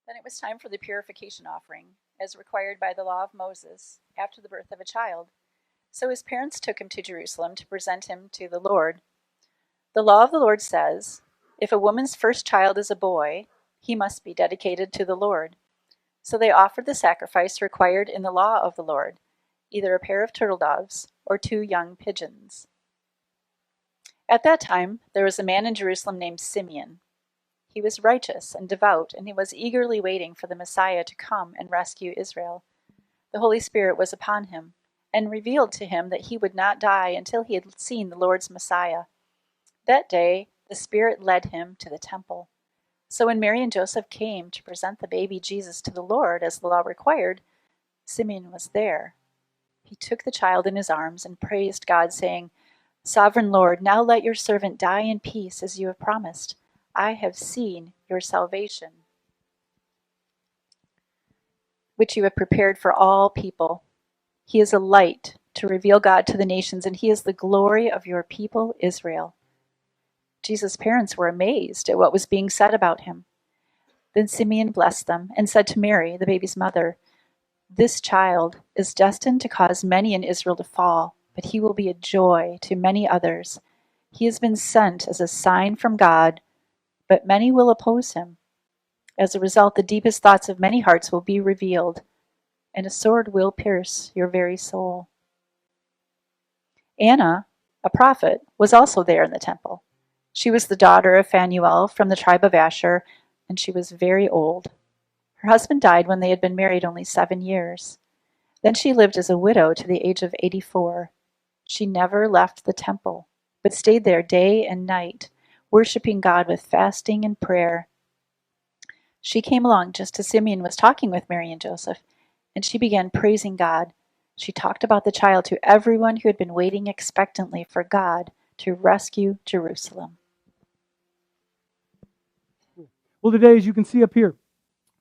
Then it was time for the purification offering, as required by the law of Moses, after the birth of a child. So his parents took him to Jerusalem to present him to the Lord. The law of the Lord says, if a woman's first child is a boy, he must be dedicated to the Lord. So they offered the sacrifice required in the law of the Lord, either a pair of turtle doves or 2 young pigeons. At that time, there was a man in Jerusalem named Simeon. He was righteous and devout, and he was eagerly waiting for the Messiah to come and rescue Israel. The Holy Spirit was upon him, and revealed to him that he would not die until he had seen the Lord's Messiah. That day, the Spirit led him to the temple. So when Mary and Joseph came to present the baby Jesus to the Lord, as the law required, Simeon was there. He took the child in his arms and praised God, saying, Sovereign Lord, now let your servant die in peace as you have promised. I have seen your salvation, which you have prepared for all people. He is a light to reveal God to the nations, and he is the glory of your people, Israel. Jesus' parents were amazed at what was being said about him. Then Simeon blessed them and said to Mary, the baby's mother, This child is destined to cause many in Israel to fall, but he will be a joy to many others. He has been sent as a sign from God, but many will oppose him. As a result, the deepest thoughts of many hearts will be revealed, and a sword will pierce your very soul. Anna, a prophet, was also there in the temple. She was the daughter of Phanuel from the tribe of Asher, and she was very old. Her husband died when they had been married only 7 years. Then she lived as a widow to the age of 84. She never left the temple, but stayed there day and night, worshiping God with fasting and prayer. She came along just as Simeon was talking with Mary and Joseph, and she began praising God. She talked about the child to everyone who had been waiting expectantly for God to rescue Jerusalem. Well, today, as you can see up here,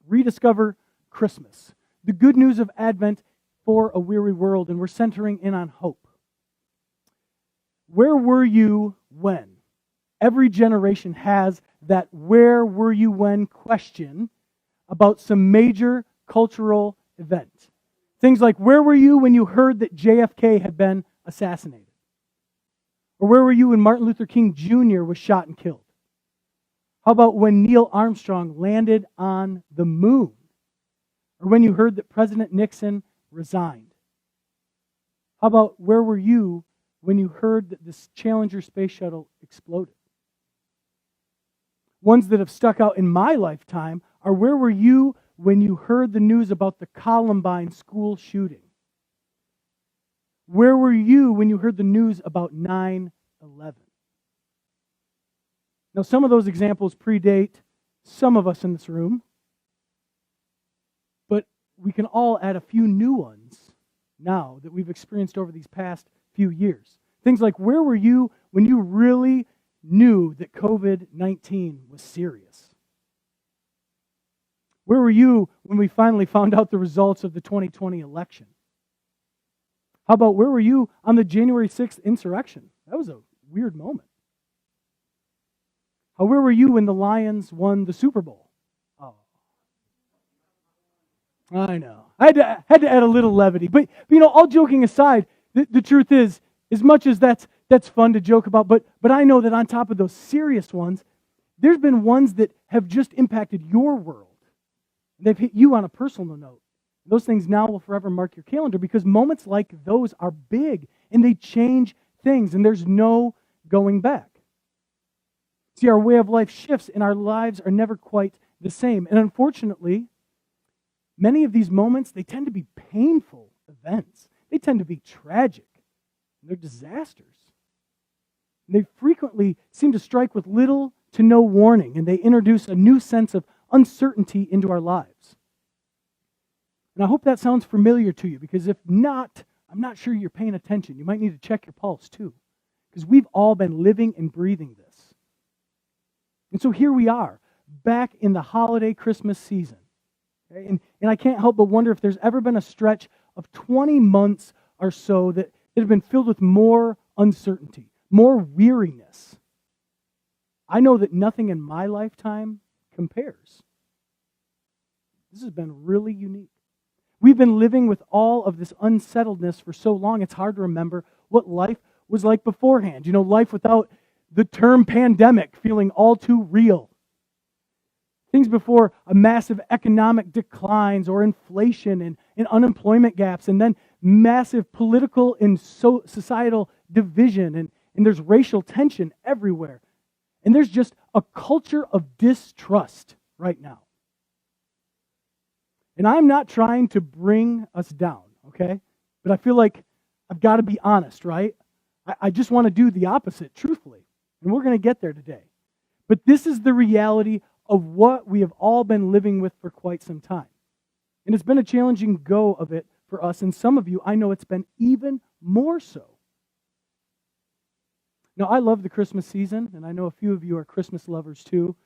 rediscover Christmas, the good news of Advent for a weary world, and we're centering in on hope. Where were you when? Every generation has that where were you when question about some major cultural event. Things like, where were you when you heard that JFK had been assassinated? Or where were you when Martin Luther King Jr. was shot and killed? How about when Neil Armstrong landed on the moon? Or when you heard that President Nixon resigned? How about where were you when you heard that this Challenger space shuttle exploded? Ones that have stuck out in my lifetime are where were you when you heard the news about the Columbine school shooting? Where were you when you heard the news about 9/11? Now, some of those examples predate some of us in this room, but we can all add a few new ones now that we've experienced over these past few years. Things like, where were you when you really knew that COVID-19 was serious? Where were you when we finally found out the results of the 2020 election? How about where were you on the January 6th insurrection? That was a weird moment. Where were you when the Lions won the Super Bowl? Oh, I know. I had to add a little levity. But all joking aside, the truth is, as much as that's fun to joke about, but I know that on top of those serious ones, there's been ones that have just impacted your world. They've hit you on a personal note. Those things now will forever mark your calendar because moments like those are big and they change things and there's no going back. See, our way of life shifts and our lives are never quite the same. And unfortunately, many of these moments, they tend to be painful events. They tend to be tragic. They're disasters. And they frequently seem to strike with little to no warning, and they introduce a new sense of uncertainty into our lives. And I hope that sounds familiar to you, because if not, I'm not sure you're paying attention. You might need to check your pulse too, because we've all been living and breathing this. And so here we are, back in the holiday Christmas season. Okay? And I can't help but wonder if there's ever been a stretch of 20 months or so that have been filled with more uncertainty, more weariness. I know that nothing in my lifetime compares. This has been really unique. We've been living with all of this unsettledness for so long, it's hard to remember what life was like beforehand. Life without the term pandemic feeling all too real. Things before a massive economic declines or inflation and unemployment gaps, and then massive political and societal division, and there's racial tension everywhere. And there's just a culture of distrust right now. And I'm not trying to bring us down, okay? But I feel like I've got to be honest, right? I just want to do the opposite, truthfully. And we're going to get there today. But this is the reality of what we have all been living with for quite some time. And it's been a challenging go of it for us. And some of you, I know it's been even more so. Now, I love the Christmas season, and I know a few of you are Christmas lovers too.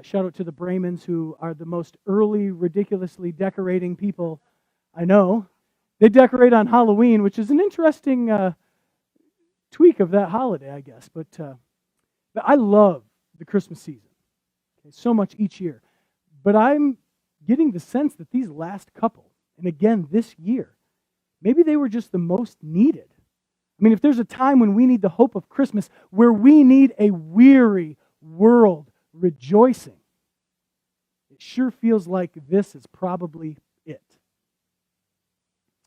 Shout out to the Brahmins, who are the most early, ridiculously decorating people I know. They decorate on Halloween, which is an interesting tweak of that holiday, I guess. But I love the Christmas season, okay, so much each year. But I'm getting the sense that these last couple, and again this year, maybe they were just the most needed. I mean, if there's a time when we need the hope of Christmas, where we need a weary world rejoicing, it sure feels like this is probably it.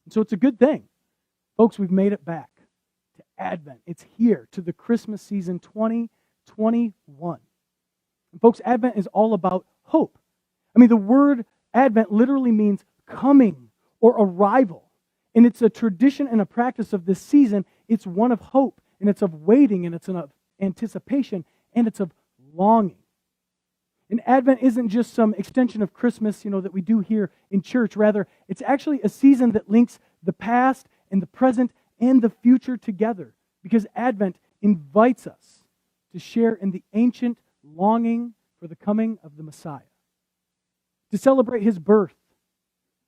And so it's a good thing. Folks, we've made it back to Advent. It's here, to the Christmas season 2021. And folks, Advent is all about hope. I mean, the word Advent literally means coming or arrival. And it's a tradition and a practice of this season. It's one of hope, and it's of waiting, and it's of anticipation, and it's of longing. And Advent isn't just some extension of Christmas, that we do here in church. Rather, it's actually a season that links the past and the present and the future together, because Advent invites us to share in the ancient longing for the coming of the Messiah, to celebrate his birth,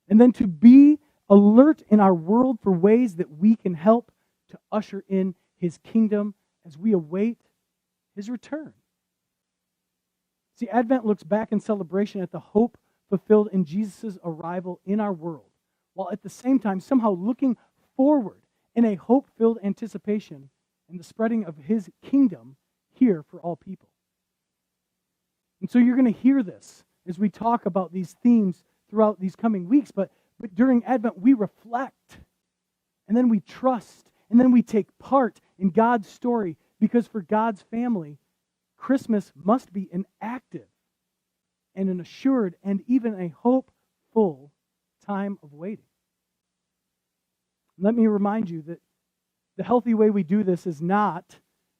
and then to be alert in our world for ways that we can help to usher in his kingdom as we await his return. See, Advent looks back in celebration at the hope fulfilled in Jesus' arrival in our world, while at the same time somehow looking forward in a hope-filled anticipation in the spreading of his kingdom here for all people. And so you're going to hear this as we talk about these themes throughout these coming weeks, but during Advent, we reflect, and then we trust, and then we take part in God's story, because for God's family, Christmas must be an active and an assured and even a hopeful time of waiting. Let me remind you that the healthy way we do this is not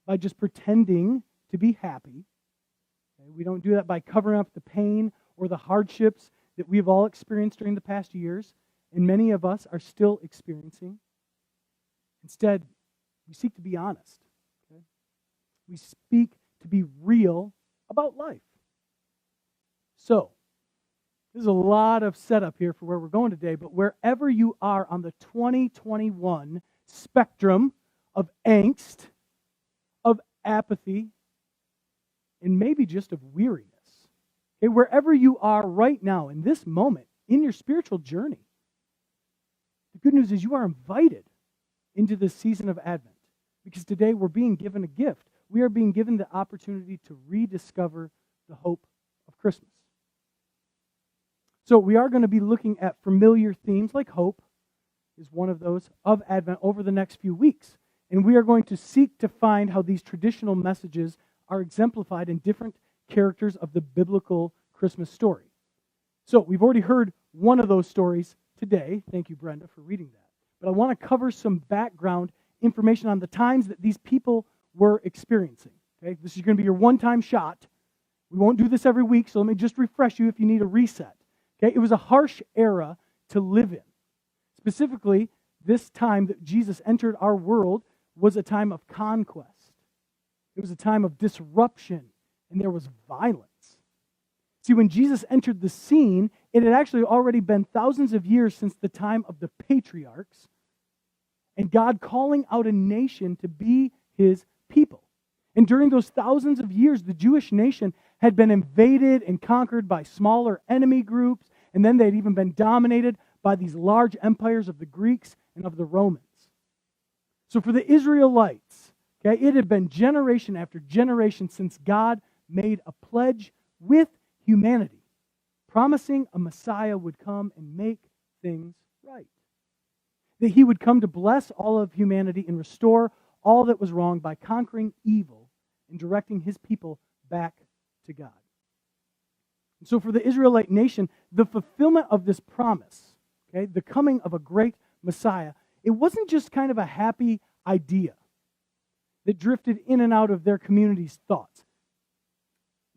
by just pretending to be happy. Okay? We don't do that by covering up the pain or the hardships that we've all experienced during the past years, and many of us are still experiencing. Instead, we seek to be honest. Okay? We speak to be real about life. So, there's a lot of setup here for where we're going today, but wherever you are on the 2021 spectrum of angst, of apathy, and maybe just of weariness, okay, wherever you are right now in this moment in your spiritual journey, the good news is you are invited into this season of Advent, because today we're being given a gift. We are being given the opportunity to rediscover the hope of Christmas. So we are going to be looking at familiar themes, like hope is one of those, of Advent over the next few weeks. And we are going to seek to find how these traditional messages are exemplified in different characters of the biblical Christmas story. So we've already heard one of those stories today. Thank you, Brenda, for reading that. But I want to cover some background information on the times that these people were experiencing. Okay? This is going to be your one-time shot. We won't do this every week, so let me just refresh you if you need a reset. Okay? It was a harsh era to live in. Specifically, this time that Jesus entered our world was a time of conquest. It was a time of disruption, and there was violence. See, when Jesus entered the scene, it had actually already been thousands of years since the time of the patriarchs, and God calling out a nation to be his people. And during those thousands of years, the Jewish nation had been invaded and conquered by smaller enemy groups, And then they'd even been dominated by these large empires of the Greeks and of the Romans. So for the Israelites, okay, it had been generation after generation since God made a pledge with humanity, promising a Messiah would come and make things right. That he would come to bless all of humanity and restore all that was wrong by conquering evil and directing his people back to God. And so for the Israelite nation, the fulfillment of this promise, okay, the coming of a great Messiah, it wasn't just kind of a happy idea that drifted in and out of their community's thoughts.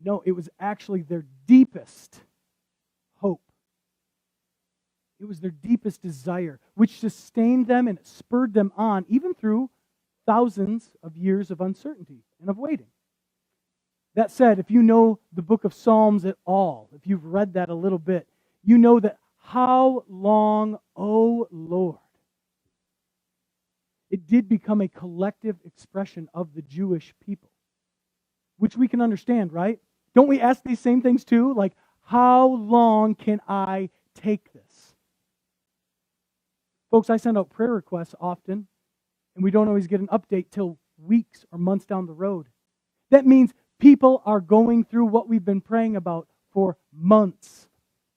No, it was actually their deepest hope. It was their deepest desire, which sustained them and spurred them on, even through thousands of years of uncertainty and of waiting. That said, if you know the book of Psalms at all, if you've read that a little bit, you know that how long, O Lord? It did become a collective expression of the Jewish people, which we can understand, right? Don't we ask these same things too? Like, how long can I take this? Folks, I send out prayer requests often, and we don't always get an update till weeks or months down the road. That means people are going through what we've been praying about for months,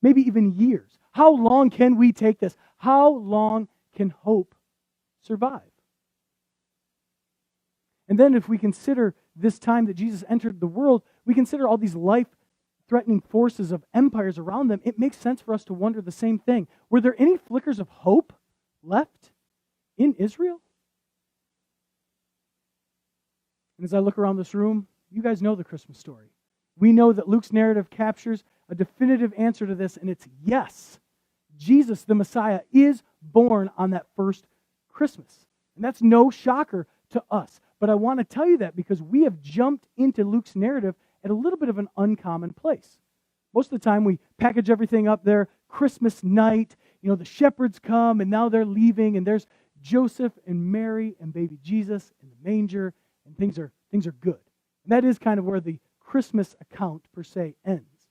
maybe even years. How long can we take this? How long can hope survive? And then if we consider this time that Jesus entered the world, we consider all these life-threatening forces of empires around them, it makes sense for us to wonder the same thing. Were there any flickers of hope left in Israel? And as I look around this room, you guys know the Christmas story. We know that Luke's narrative captures a definitive answer to this, and it's yes. Jesus, the Messiah, is born on that first Christmas. And that's no shocker to us. But I want to tell you that because we have jumped into Luke's narrative at a little bit of an uncommon place. Most of the time we package everything up there, Christmas night, the shepherds come and now they're leaving and there's Joseph and Mary and baby Jesus in the manger and things are good. And that is kind of where the Christmas account per se ends.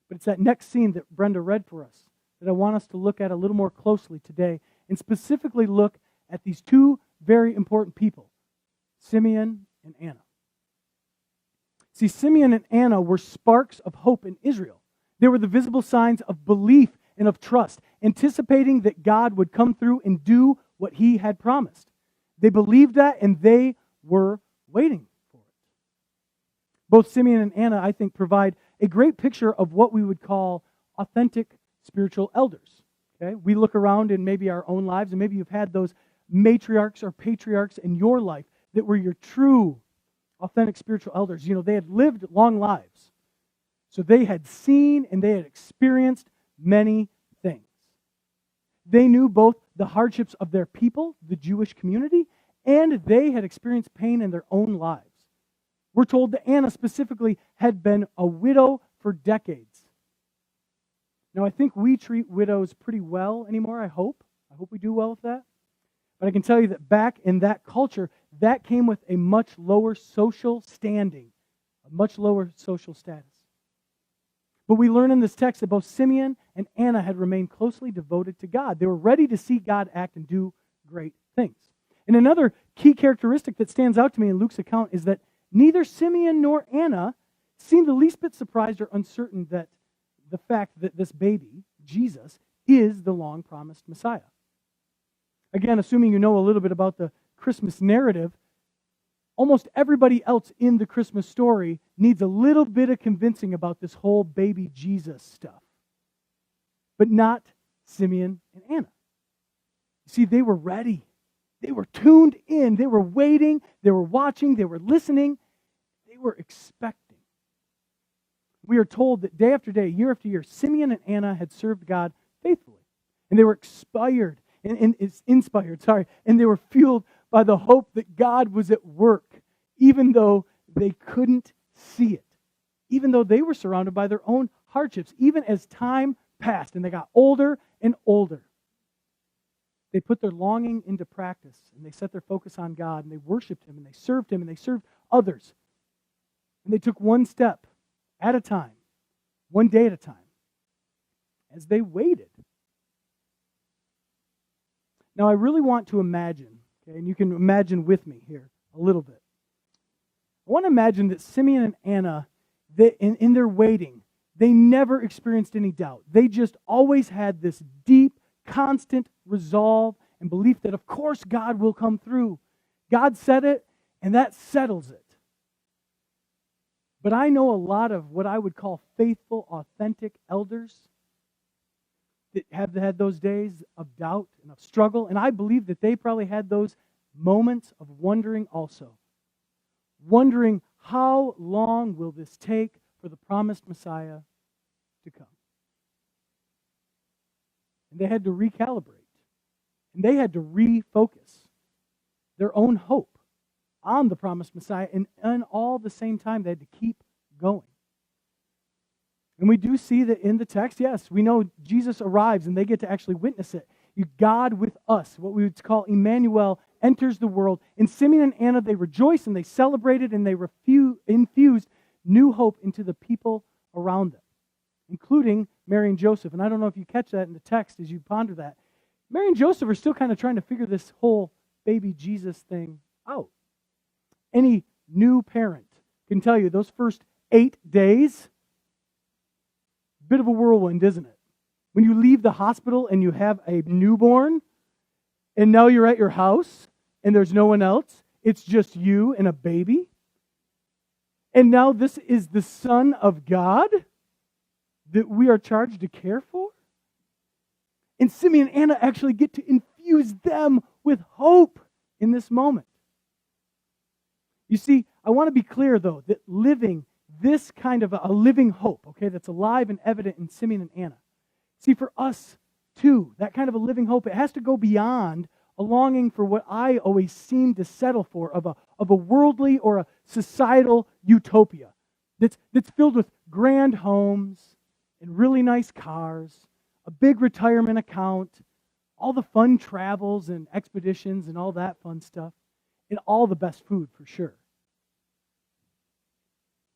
But it's that next scene that Brenda read for us that I want us to look at a little more closely today and specifically look at these two very important people, Simeon and Anna. See, Simeon and Anna were sparks of hope in Israel. They were the visible signs of belief and of trust, anticipating that God would come through and do what he had promised. They believed that and they were waiting for it. Both Simeon and Anna, I think, provide a great picture of what we would call authentic spiritual elders. Okay? We look around in maybe our own lives, and maybe you've had those matriarchs or patriarchs in your life that were your true, authentic spiritual elders. They had lived long lives. So they had seen and they had experienced many things. They knew both the hardships of their people, the Jewish community, and they had experienced pain in their own lives. We're told that Anna specifically had been a widow for decades. Now, I think we treat widows pretty well anymore, I hope. I hope we do well with that. But I can tell you that back in that culture, that came with a much lower social standing, a much lower social status. But we learn in this text that both Simeon and Anna had remained closely devoted to God. They were ready to see God act and do great things. And another key characteristic that stands out to me in Luke's account is that neither Simeon nor Anna seemed the least bit surprised or uncertain that the fact that this baby, Jesus, is the long-promised Messiah. Again, assuming you know a little bit about the Christmas narrative, almost everybody else in the Christmas story needs a little bit of convincing about this whole baby Jesus stuff. But not Simeon and Anna. You see, they were ready. They were tuned in. They were waiting. They were watching. They were listening. They were expecting. We are told that day after day, year after year, Simeon and Anna had served God faithfully. And they were inspired, and they were fueled by the hope that God was at work, even though they couldn't see it, even though they were surrounded by their own hardships, even as time passed and they got older and older. They put their longing into practice, and they set their focus on God, and they worshiped Him, and they served Him, and they served others. And they took one step at a time, one day at a time. as they waited. Now, I really want to imagine, okay, and you can imagine with me here a little bit. I want to imagine that Simeon and Anna, in their waiting, they never experienced any doubt. They just always had this deep, constant resolve and belief that, of course, God will come through. God said it, and that settles it. But I know a lot of what I would call faithful, authentic elders that have had those days of doubt and of struggle, and I believe that they probably had those moments of wondering also. Wondering, how long will this take for the promised Messiah to come? And they had to recalibrate. And they had to refocus their own hope on the promised Messiah. And all the same time, they had to keep going. And we do see that in the text, yes, we know Jesus arrives and they get to actually witness it. God with us, what we would call Emmanuel, enters the world. And Simeon and Anna, they rejoiced and they celebrated and they infused new hope into the people around them, including Mary and Joseph. And I don't know if you catch that in the text as you ponder that. Mary and Joseph are still kind of trying to figure this whole baby Jesus thing out. Any new parent can tell you those first 8 days, bit of a whirlwind, isn't it? When you leave the hospital and you have a newborn, and now you're at your house, and there's no one else, it's just you and a baby. And now this is the Son of God that we are charged to care for. And Simeon and Anna actually get to infuse them with hope in this moment. You see, I want to be clear, though, that living this kind of a living hope, okay, that's alive and evident in Simeon and Anna. See, for us, too, that kind of a living hope, it has to go beyond a longing for what I always seem to settle for, of a worldly or a societal utopia that's filled with grand homes and really nice cars, a big retirement account, all the fun travels and expeditions and all that fun stuff, and all the best food for sure.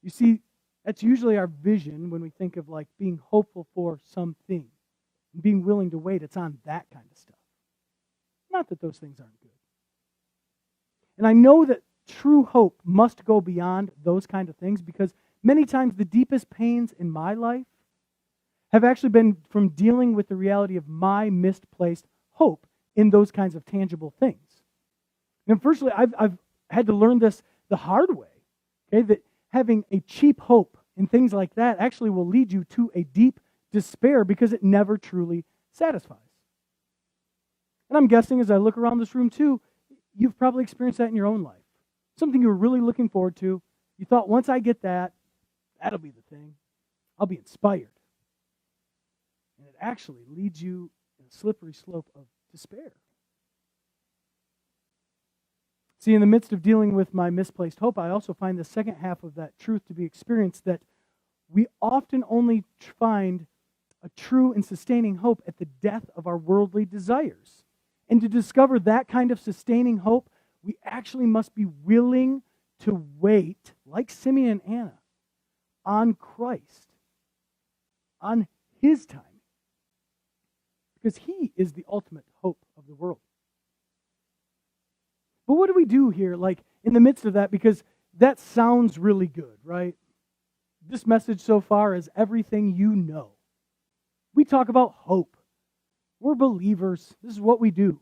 You see, that's usually our vision when we think of like being hopeful for something and being willing to wait. It's on that kind of stuff. Not that those things aren't good. And I know that true hope must go beyond those kind of things, because many times the deepest pains in my life have actually been from dealing with the reality of my misplaced hope in those kinds of tangible things. And firstly, I've had to learn this the hard way, okay, that having a cheap hope in things like that actually will lead you to a deep despair because it never truly satisfies. And I'm guessing as I look around this room too, you've probably experienced that in your own life. Something you were really looking forward to. You thought, once I get that, that'll be the thing. I'll be inspired. And it actually leads you in a slippery slope of despair. See, in the midst of dealing with my misplaced hope, I also find the second half of that truth to be experienced, that we often only find a true and sustaining hope at the death of our worldly desires. And to discover that kind of sustaining hope, we actually must be willing to wait, like Simeon and Anna, on Christ, on His timing, because He is the ultimate hope of the world. But what do we do here, like in the midst of that? Because that sounds really good, right? This message so far is everything you know. We talk about hope. We're believers. This is what we do.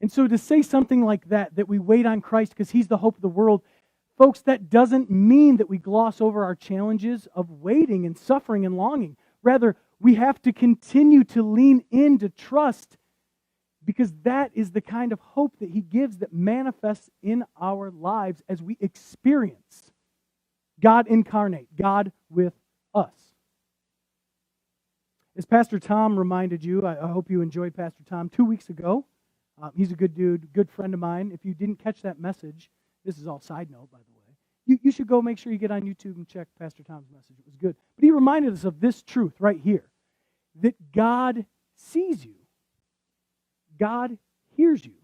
And so to say something like that we wait on Christ because He's the hope of the world, folks, that doesn't mean that we gloss over our challenges of waiting and suffering and longing. Rather, we have to continue to lean in to trust, because that is the kind of hope that He gives that manifests in our lives as we experience God incarnate, God with us. As Pastor Tom reminded you, I hope you enjoyed Pastor Tom 2 weeks ago. He's a good dude, good friend of mine. If you didn't catch that message, this is all side note, by the way, you should go make sure you get on YouTube and check Pastor Tom's message. It was good. But he reminded us of this truth right here, that God sees you. God hears you.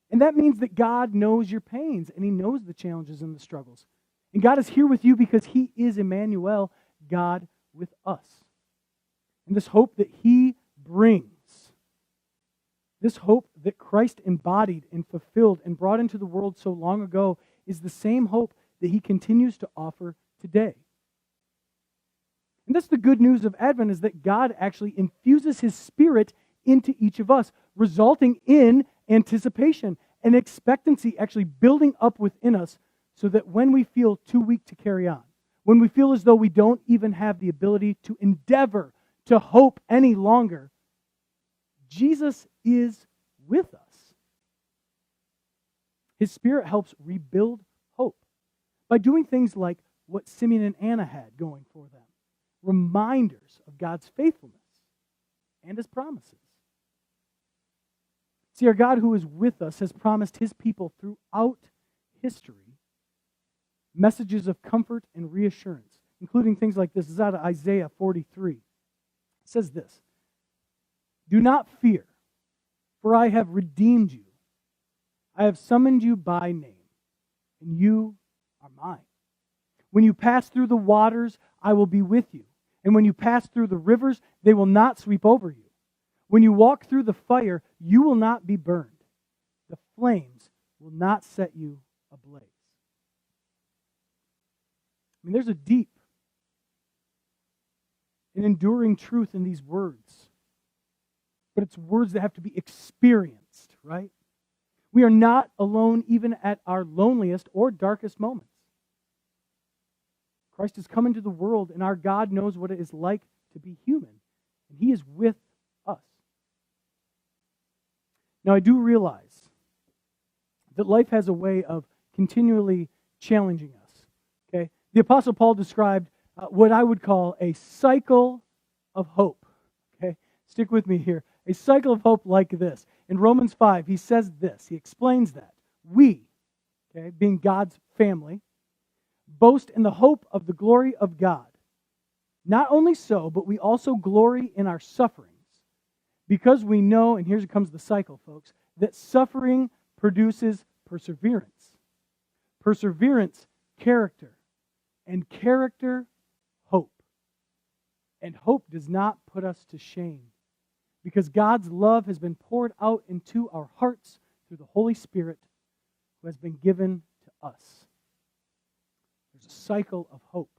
And that means that God knows your pains, and He knows the challenges and the struggles. And God is here with you because He is Emmanuel, God with us. And this hope that he brings, this hope that Christ embodied and fulfilled and brought into the world so long ago, is the same hope that he continues to offer today. And that's the good news of Advent, is that God actually infuses his Spirit into each of us, resulting in anticipation and expectancy actually building up within us, so that when we feel too weak to carry on, when we feel as though we don't even have the ability to endeavor to hope any longer, Jesus is with us. His Spirit helps rebuild hope by doing things like what Simeon and Anna had going for them, reminders of God's faithfulness and his promises. See, our God who is with us has promised his people throughout history messages of comfort and reassurance, including things like this. This is out of Isaiah 43. It says this: "Do not fear, for I have redeemed you. I have summoned you by name, and you are mine. When you pass through the waters, I will be with you. And when you pass through the rivers, they will not sweep over you. When you walk through the fire, you will not be burned. The flames will not set you ablaze." I mean, there's a deep and enduring truth in these words. But it's words that have to be experienced, right? We are not alone even at our loneliest or darkest moments. Christ has come into the world, and our God knows what it is like to be human. And he is with us. Now, I do realize that life has a way of continually challenging us. Okay? The Apostle Paul described what I would call a cycle of hope. Okay? Stick with me here. A cycle of hope like this. In Romans 5, he says this. He explains that. We, okay, being God's family, boast in the hope of the glory of God. Not only so, but we also glory in our sufferings, because we know, and here comes the cycle, folks, that suffering produces perseverance. Perseverance, character. And character, hope. And hope does not put us to shame, because God's love has been poured out into our hearts through the Holy Spirit who has been given to us. There's a cycle of hope.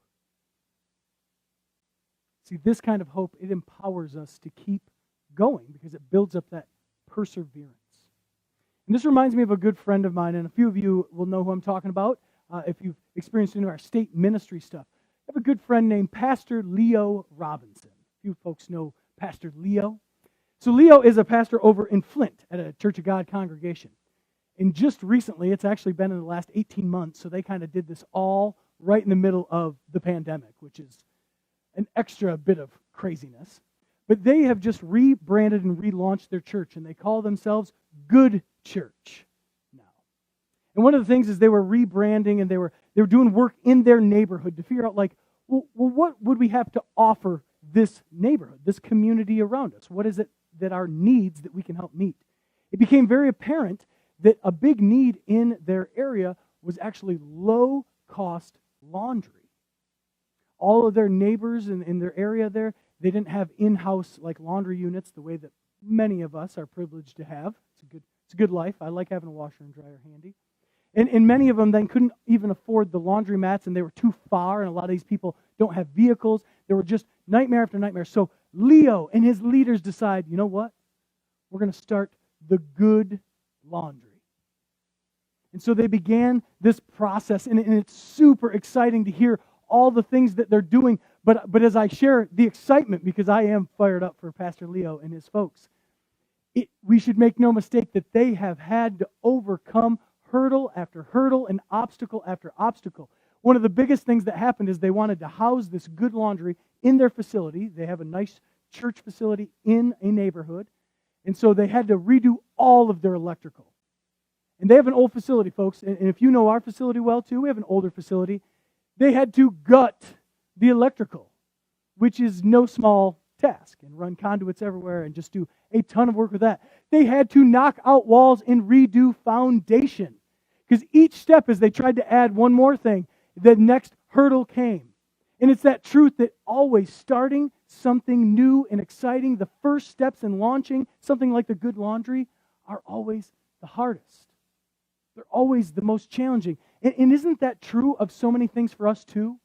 See, this kind of hope, it empowers us to keep going because it builds up that perseverance. And this reminds me of a good friend of mine, and a few of you will know who I'm talking about if you've experienced any of our state ministry stuff. I have a good friend named Pastor Leo Robinson. A few folks know Pastor Leo. So Leo is a pastor over in Flint at a Church of God congregation. And just recently, it's actually been in the last 18 months, so they kind of did this all right in the middle of the pandemic, which is an extra bit of craziness. But they have just rebranded and relaunched their church, and they call themselves Good Church now. And one of the things is they were rebranding, and they were doing work in their neighborhood to figure out, like, well, what would we have to offer this neighborhood, this community around us? What is it that our needs that we can help meet? It became very apparent that a big need in their area was actually low-cost laundry. All of their neighbors in their area there, they didn't have in-house like laundry units the way that many of us are privileged to have. It's a good life. I like having a washer and dryer handy. And many of them then couldn't even afford the laundry mats, and they were too far, and a lot of these people don't have vehicles. There were just nightmare after nightmare. So Leo and his leaders decide, you know what? We're going to start the Good Laundry. And so they began this process, and it's super exciting to hear all the things that they're doing. But as I share the excitement, because I am fired up for Pastor Leo and his folks, we should make no mistake that they have had to overcome hurdle after hurdle and obstacle after obstacle. One of the biggest things that happened is they wanted to house this Good Laundry in their facility. They have a nice church facility in a neighborhood. And so they had to redo all of their electrical. And they have an old facility, folks. And if you know our facility well, too, we have an older facility. They had to gut the electrical, which is no small task, and run conduits everywhere and just do a ton of work with that. They had to knock out walls and redo foundation, because each step as they tried to add one more thing, the next hurdle came. And it's that truth that always starting something new and exciting, the first steps in launching something like the good laundry are always the hardest. They're always the most challenging. And isn't that true of so many things for us too?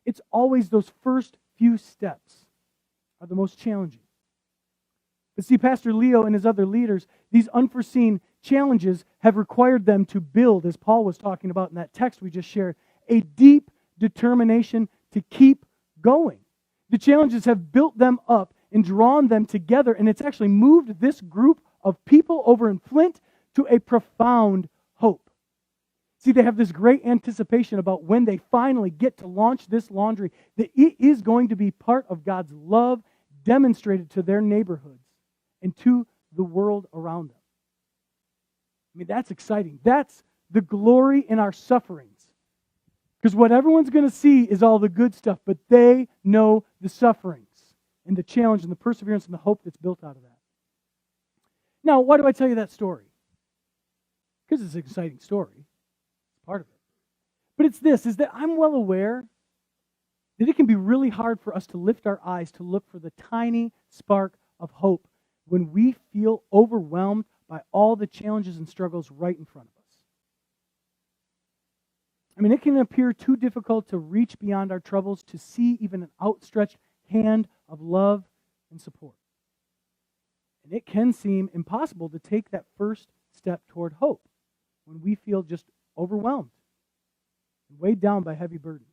It's always those first few steps are the most challenging. But see, Pastor Leo and his other leaders, these unforeseen challenges have required them to build, as Paul was talking about in that text we just shared, a deep determination to keep going. The challenges have built them up and drawn them together, and it's actually moved this group of people over in Flint to a profound hope. See, they have this great anticipation about when they finally get to launch this laundry, that it is going to be part of God's love demonstrated to their neighborhoods and to the world around them. I mean, that's exciting. That's the glory in our sufferings. Because what everyone's going to see is all the good stuff, but they know the sufferings and the challenge and the perseverance and the hope that's built out of that. Now, why do I tell you that story? Because it's an exciting story. It's part of it. But it's this, is that I'm well aware that it can be really hard for us to lift our eyes to look for the tiny spark of hope when we feel overwhelmed by all the challenges and struggles right in front of us. I mean, it can appear too difficult to reach beyond our troubles to see even an outstretched hand of love and support. And it can seem impossible to take that first step toward hope when we feel just overwhelmed and weighed down by heavy burdens.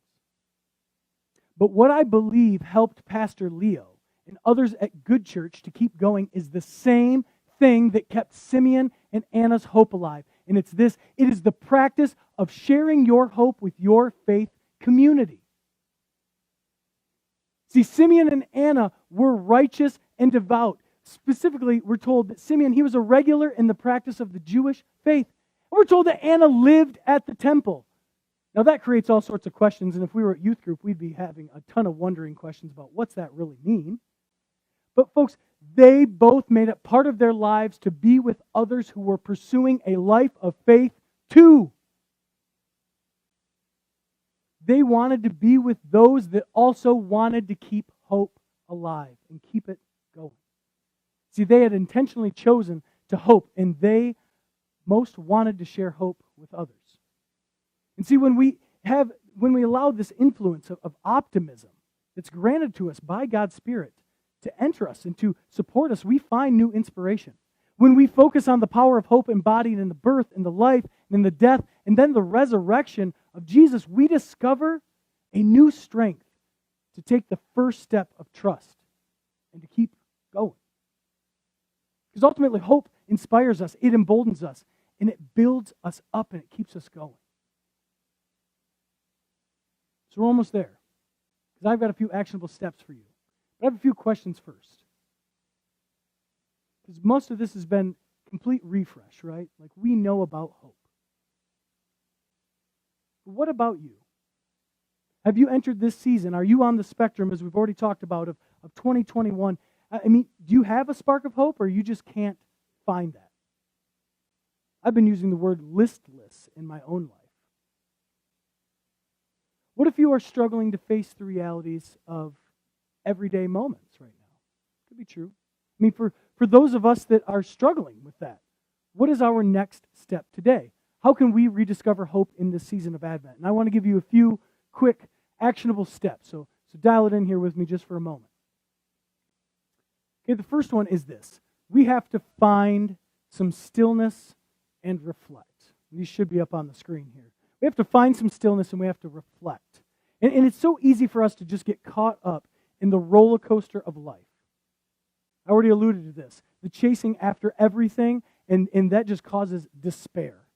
But what I believe helped Pastor Leo and others at Good Church to keep going is the same thing that kept Simeon and Anna's hope alive. And it's this: it is the practice of sharing your hope with your faith community. See, Simeon and Anna were righteous and devout. Specifically, we're told that Simeon, he was a regular in the practice of the Jewish faith. And we're told that Anna lived at the temple. Now that creates all sorts of questions, and if we were at youth group, we'd be having a ton of wondering questions about what's that really mean. But folks, they both made it part of their lives to be with others who were pursuing a life of faith too. They wanted to be with those that also wanted to keep hope alive and keep it going. See, they had intentionally chosen to hope, and they most wanted to share hope with others. And see, when we allow this influence of optimism that's granted to us by God's Spirit to enter us and to support us, we find new inspiration. When we focus on the power of hope embodied in the birth and the life and in the death and then the resurrection of Jesus, we discover a new strength to take the first step of trust and to keep going. Because ultimately, hope inspires us, it emboldens us, and it builds us up and it keeps us going. So we're almost there, because I've got a few actionable steps for you. But I have a few questions first. Because most of this has been complete refresh, right? Like, we know about hope. But what about you? Have you entered this season? Are you on the spectrum, as we've already talked about, of 2021? I mean, do you have a spark of hope, or you just can't find that? I've been using the word listless in my own life. What if you are struggling to face the realities of everyday moments right now? Could be true. I mean, for those of us that are struggling with that, what is our next step today? How can we rediscover hope in this season of Advent? And I want to give you a few quick, actionable steps. So dial it in here with me just for a moment. Okay, the first one is this. We have to find some stillness and reflect. These should be up on the screen here. We have to find some stillness and we have to reflect. And it's so easy for us to just get caught up in the roller coaster of life. I already alluded to this. The chasing after everything, and that just causes despair.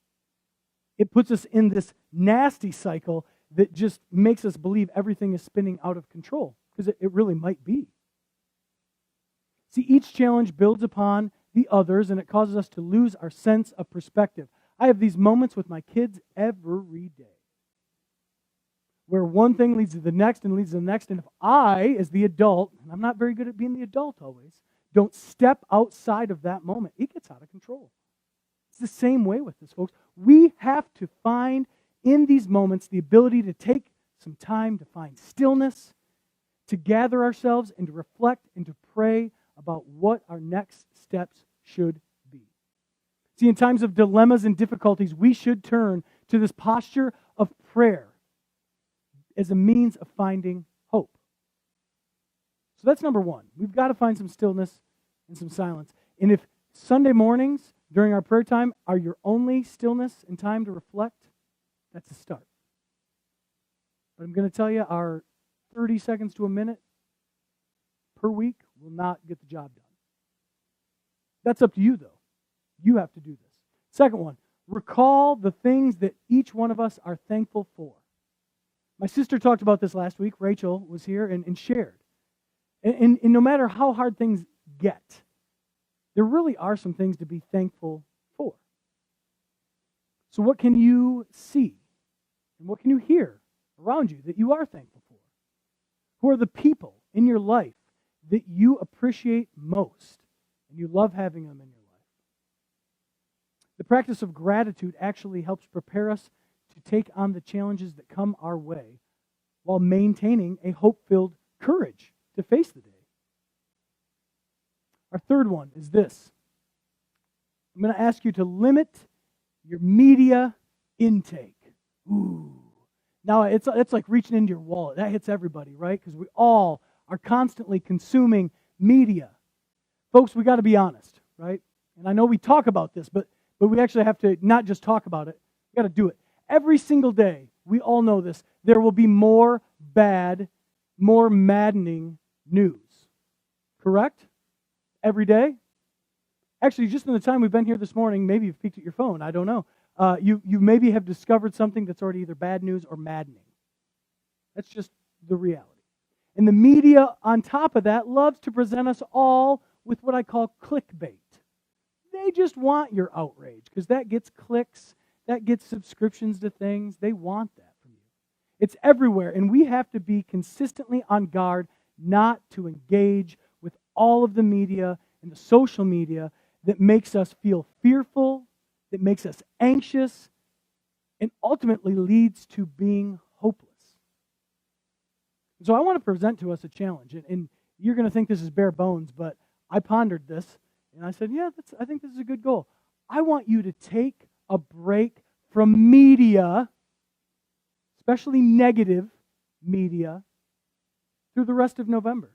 It puts us in this nasty cycle that just makes us believe everything is spinning out of control, because it really might be. See, each challenge builds upon the others, and it causes us to lose our sense of perspective. I have these moments with my kids every day where one thing leads to the next and leads to the next, and if I, as the adult, and I'm not very good at being the adult always, don't step outside of that moment, it gets out of control. It's the same way with this, folks. We have to find in these moments the ability to take some time to find stillness, to gather ourselves and to reflect and to pray about what our next steps should be. See, in times of dilemmas and difficulties, we should turn to this posture of prayer as a means of finding hope. So that's number one. We've got to find some stillness and some silence. And if Sunday mornings during our prayer time are your only stillness and time to reflect, that's a start. But I'm going to tell you, our 30 seconds to a minute per week will not get the job done. That's up to you, though. You have to do this. Second one, recall the things that each one of us are thankful for. My sister talked about this last week. Rachel was here and shared. And no matter how hard things get, there really are some things to be thankful for. So what can you see? And what can you hear around you that you are thankful for? Who are the people in your life that you appreciate most and you love having them in your life? The practice of gratitude actually helps prepare us to take on the challenges that come our way while maintaining a hope-filled courage to face the day. Our third one is this. I'm going to ask you to limit your media intake. Ooh. Now, it's like reaching into your wallet. That hits everybody, right? Because we all are constantly consuming media. Folks, we got to be honest, right? And I know we talk about this, but we actually have to not just talk about it. We got to do it. Every single day, we all know this, there will be more bad, more maddening news. Correct? Every day? Actually, just in the time we've been here this morning, maybe you've peeked at your phone. I don't know. You maybe have discovered something that's already either bad news or maddening. That's just the reality. And the media, on top of that, loves to present us all with what I call clickbait. They just want your outrage because that gets clicks, that gets subscriptions to things. They want that from you. It's everywhere, and we have to be consistently on guard not to engage with all of the media and the social media that makes us feel fearful, that makes us anxious, and ultimately leads to being hopeless. So I want to present to us a challenge, and you're going to think this is bare bones, but I pondered this, and I said, I think this is a good goal. I want you to take a break from media, especially negative media, through the rest of November.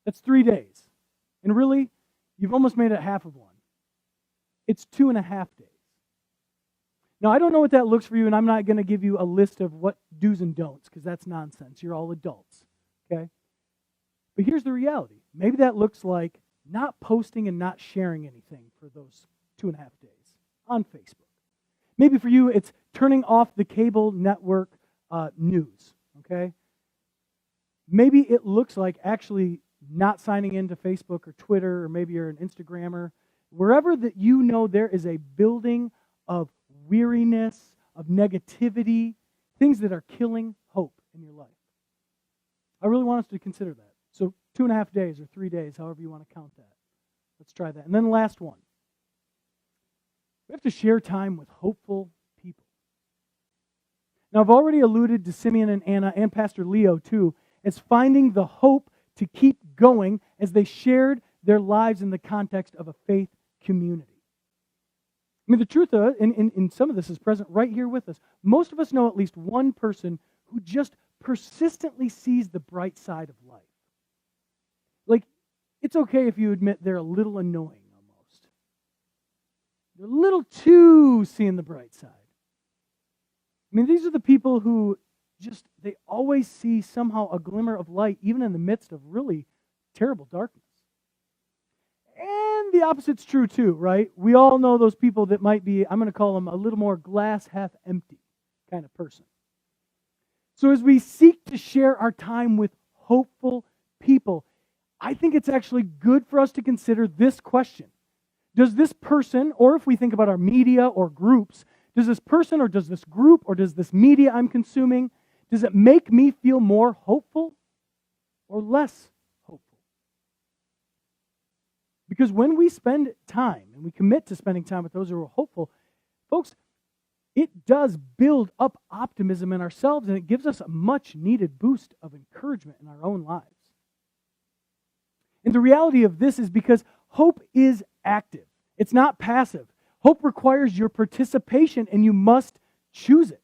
That's 3 days. And really, you've almost made it half of one. It's 2.5 days. Now, I don't know what that looks for you, and I'm not going to give you a list of what do's and don'ts, because that's nonsense. You're all adults, okay? But here's the reality. Maybe that looks like not posting and not sharing anything for those 2.5 days on Facebook. Maybe for you, it's turning off the cable network news, okay? Maybe it looks like actually not signing into Facebook or Twitter, or maybe you're an Instagrammer. Wherever that you know there is a building of weariness, of negativity, things that are killing hope in your life. I really want us to consider that. So 2.5 days or 3 days, however you want to count that. Let's try that. And then the last one. We have to share time with hopeful people. Now, I've already alluded to Simeon and Anna and Pastor Leo, too, as finding the hope to keep going as they shared their lives in the context of a faith community. I mean, the truth of it, and some of this is present right here with us, most of us know at least one person who just persistently sees the bright side of life. Like, it's okay if you admit they're a little annoying almost. They're a little too seeing the bright side. I mean, these are the people who they always see somehow a glimmer of light, even in the midst of really terrible darkness. And the opposite's true too, right? We all know those people that might be, I'm going to call them a little more glass half empty kind of person. So as we seek to share our time with hopeful people, I think it's actually good for us to consider this question. Does this person, or if we think about our media or groups, does this person or does this group or does this media I'm consuming, does it make me feel more hopeful or less hopeful? Because when we spend time and we commit to spending time with those who are hopeful, folks, it does build up optimism in ourselves, and it gives us a much needed boost of encouragement in our own lives. And the reality of this is because hope is active. It's not passive. Hope requires your participation, and you must choose it.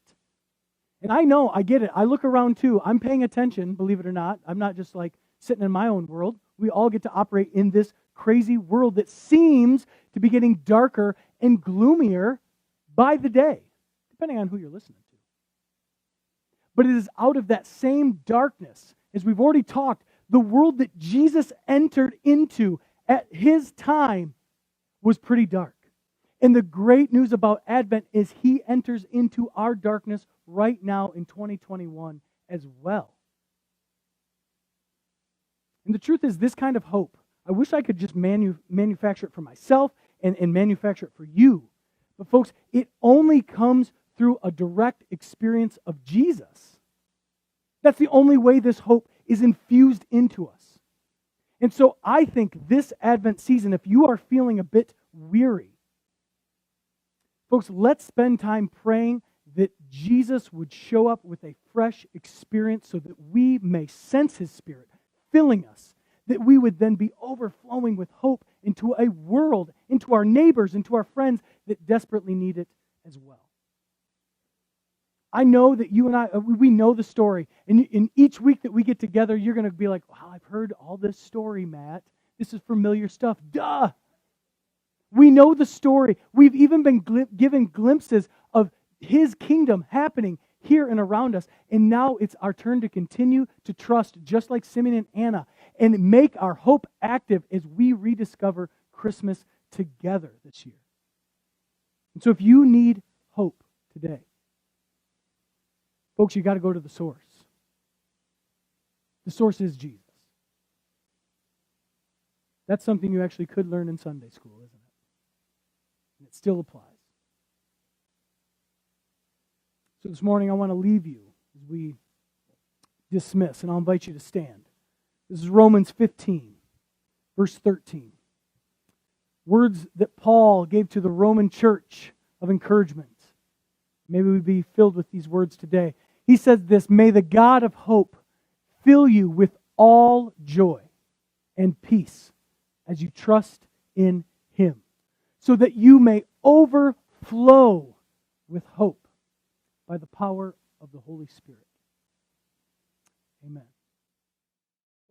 And I know, I get it. I look around too. I'm paying attention, believe it or not. I'm not just like sitting in my own world. We all get to operate in this crazy world that seems to be getting darker and gloomier by the day, depending on who you're listening to. But it is out of that same darkness, as we've already talked, the world that Jesus entered into at his time was pretty dark. And the great news about Advent is he enters into our darkness right now in 2021 as well. And the truth is, this kind of hope, I wish I could just manufacture it for myself and manufacture it for you. But folks, it only comes through a direct experience of Jesus. That's the only way this hope is infused into us. And so I think this Advent season, if you are feeling a bit weary, folks, let's spend time praying that Jesus would show up with a fresh experience so that we may sense his Spirit filling us, that we would then be overflowing with hope into a world, into our neighbors, into our friends that desperately need it as well. I know that you and I, we know the story. And in each week that we get together, you're going to be like, wow, I've heard all this story, Matt. This is familiar stuff. Duh! We know the story. We've even been given glimpses of his kingdom happening here and around us. And now it's our turn to continue to trust, just like Simeon and Anna, and make our hope active as we rediscover Christmas together this year. And so if you need hope today, folks, you got to go to the source. The source is Jesus. That's something you actually could learn in Sunday school, isn't it? And it still applies. So this morning I want to leave you as we dismiss, and I'll invite you to stand. This is Romans 15, verse 13. Words that Paul gave to the Roman church of encouragement. Maybe we'd be filled with these words today. He says this, "May the God of hope fill you with all joy and peace as you trust in him, so that you may overflow with hope by the power of the Holy Spirit." Amen.